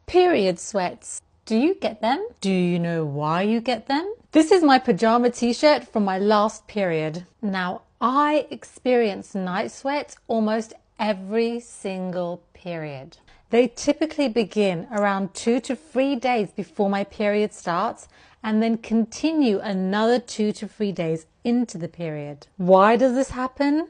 Period sweats. Do you get them? Do you know why you get them? This is my pajama t-shirt from my last period. Now, I experience night sweats almost every single period. They typically begin around 2 to 3 days before my period starts and then continue another 2 to 3 days into the period. Why does this happen?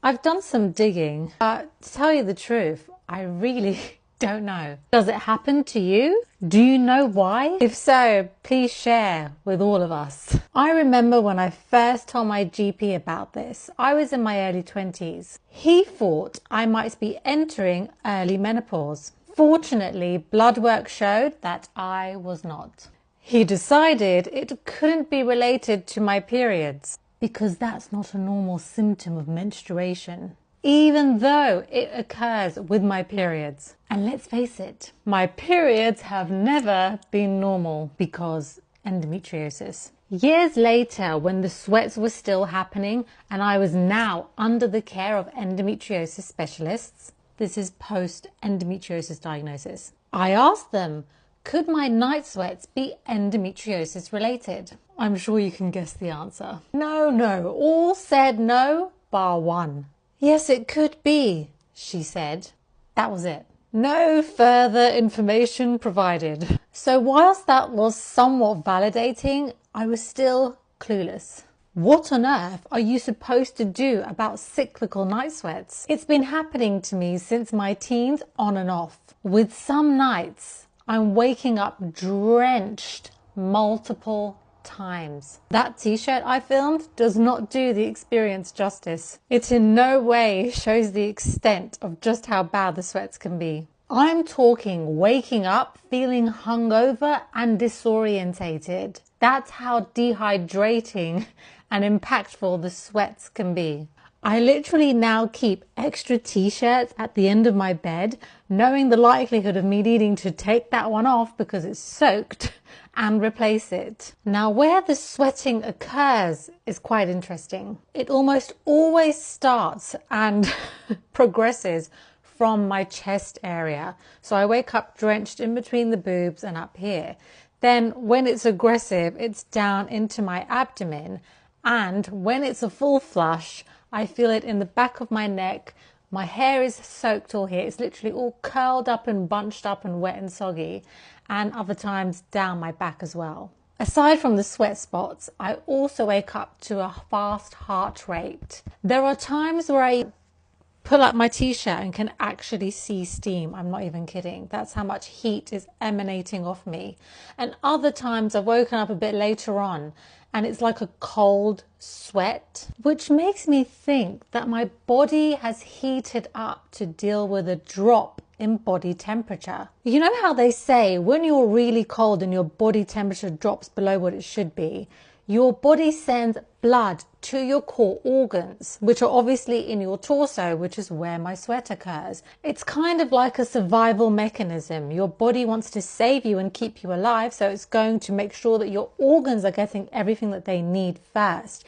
I've done some digging. To tell you the truth, I really don't know. Does it happen to you? Do you know why? If so, please share with all of us. I remember when I first told my GP about this, I was in my early 20s. He thought I might be entering early menopause. Fortunately, blood work showed that I was not. He decided it couldn't be related to my periods because that's not a normal symptom of menstruation, even though it occurs with my periods. And let's face it, my periods have never been normal because endometriosis. Years later, when the sweats were still happening and I was now under the care of endometriosis specialists, this is post endometriosis diagnosis, I asked them, could my night sweats be endometriosis related? I'm sure you can guess the answer. No, all said no, bar one. Yes, it could be, she said. That was it. No further information provided. So whilst that was somewhat validating, I was still clueless. What on earth are you supposed to do about cyclical night sweats? It's been happening to me since my teens on and off. With some nights, I'm waking up drenched multiple times. That t-shirt I filmed does not do the experience justice. It in no way shows the extent of just how bad the sweats can be. I'm talking waking up feeling hungover and disorientated. That's how dehydrating and impactful the sweats can be. I literally now keep extra t-shirts at the end of my bed, knowing the likelihood of me needing to take that one off because it's soaked and replace it. Now, where the sweating occurs is quite interesting. It almost always starts and progresses from my chest area. So I wake up drenched in between the boobs and up here. Then when it's aggressive, it's down into my abdomen. And when it's a full flush, I feel it in the back of my neck. My hair is soaked all here. It's literally all curled up and bunched up and wet and soggy. And other times down my back as well. Aside from the sweat spots, I also wake up to a fast heart rate. There are times where I pull up my t-shirt and can actually see steam. I'm not even kidding. That's how much heat is emanating off me. And other times I've woken up a bit later on and it's like a cold sweat, which makes me think that my body has heated up to deal with a drop in body temperature. You know how they say when you're really cold and your body temperature drops below what it should be, your body sends blood to your core organs, which are obviously in your torso, which is where my sweat occurs. It's kind of like a survival mechanism. Your body wants to save you and keep you alive, so it's going to make sure that your organs are getting everything that they need first.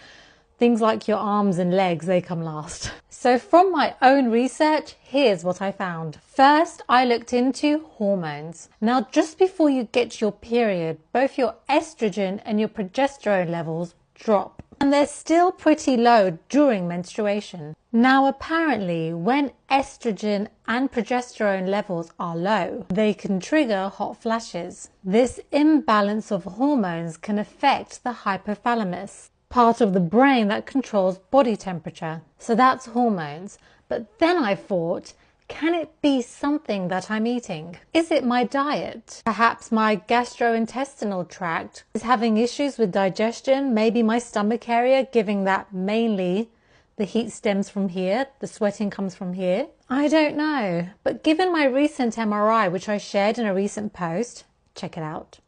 Things like your arms and legs, they come last. So from my own research, here's what I found. First, I looked into hormones. Now, just before you get your period, both your estrogen and your progesterone levels drop. And they're still pretty low during menstruation. Now, apparently, when estrogen and progesterone levels are low, they can trigger hot flashes. This imbalance of hormones can affect the hypothalamus, part of the brain that controls body temperature. So that's hormones. But then I thought, can it be something that I'm eating? Is it my diet? Perhaps my gastrointestinal tract is having issues with digestion, maybe my stomach area, giving that mainly the heat stems from here, the sweating comes from here. I don't know. But given my recent MRI, which I shared in a recent post, check it out.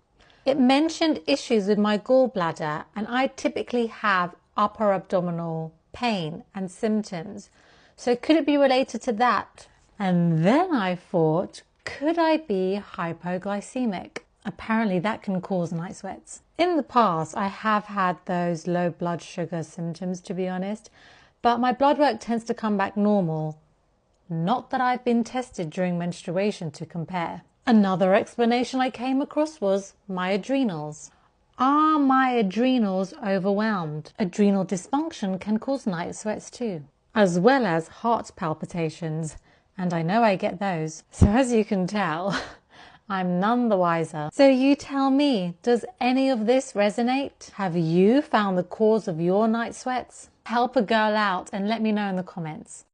It mentioned issues with my gallbladder, and I typically have upper abdominal pain and symptoms. So could it be related to that? And then I thought, could I be hypoglycemic? Apparently that can cause night sweats. In the past, I have had those low blood sugar symptoms, to be honest, but my blood work tends to come back normal. Not that I've been tested during menstruation to compare. Another explanation I came across was my adrenals. Are my adrenals overwhelmed? Adrenal dysfunction can cause night sweats too, as well as heart palpitations, and I know I get those. So as you can tell, I'm none the wiser. So you tell me, does any of this resonate? Have you found the cause of your night sweats? Help a girl out and let me know in the comments.